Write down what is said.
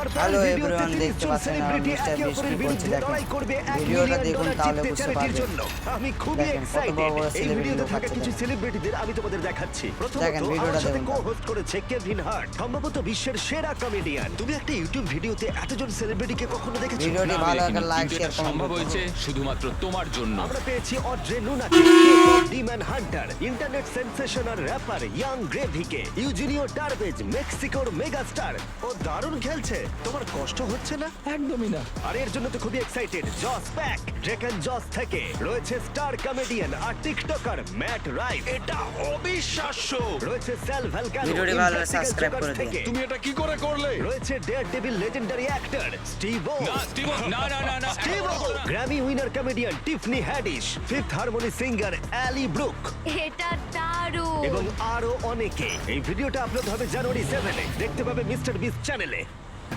আর hello পরের ভিডিওতে everyone, 30 দেখতে জন পাচ্ছেন সেলিব্রিটি মিস্টার একে বিস্ট অপরের কি করছে বিরুদ্ধে দেখেন। লড়াই করবে $1 ভিডিওটা মিলিয়ন দেখুন তাহলে জিততে বুঝতে চ্যারিটির পারবেন। জন্য। আমি খুবই দেখেন কত এক্সাইটেড। বড় বড় এই সেলিব্রিটি ভিডিওতে লোক থাকা আছে কিছু দেখেন। সেলিব্রিটিদের আমি তোমাদের দেখাচ্ছি। প্রথমত দেখেন, ভিডিওটা আমার সাথে দেখুন কো-হোস্ট করেছে কেভিন হার্ট, সম্ভবত বিশ্বের সেরা কমেডিয়ান। তুমি একটা ইউটিউব ভিডিওতে এতজন সেলিব্রিটিকে কখনো দেখেছো? ভিডিওটি না, আমি ভালো দেখিনি, একটা লাইক কিন্তু শেয়ার এটা কমেন্ট সম্ভব করুন। হয়েছে শুধুমাত্র তোমার জন্য। আমরা পেয়েছি অড্রে নুনাকে, K-pop demon hunter, internet sensation আর র্যাপার ইয়াং গ্রেভিকে, ইউজিনিও টারবেজ, মেক্সিকোর মেগাস্টার। ও দারুণ খেলছে। তোমার কষ্ট হচ্ছে না? একদমই না। আর এর জন্য তো খুবই excited. Josh Peck, Drake and Josh থেকে রয়েছে স্টার কমেডিয়ান আর টিকটকার ম্যাট রাইট। এটা অবিশ্বাস্য। রয়েছে স্যাল ভ্যালকানো, ভিডিওটি ভালো লাগলে ইম্প্র্যাকটিক্যাল সাবস্ক্রাইব জোকার্স করে দিন। থেকে। তুমি এটা কি করে করলে? রয়েছে daredevil legendary actor Steve O, না, স্টিভ, না, না, না, না, Steve O, Grammy winner comedian Tiffany Haddish, fifth harmony singer Ally Brooke এটা দারুণ। এবং আরো অনেকে। এই ভিডিওটা আপলোড হবে জানুয়ারি 7-এ। দেখতে পাবে মিস্টার বিস্ট চ্যানেলে।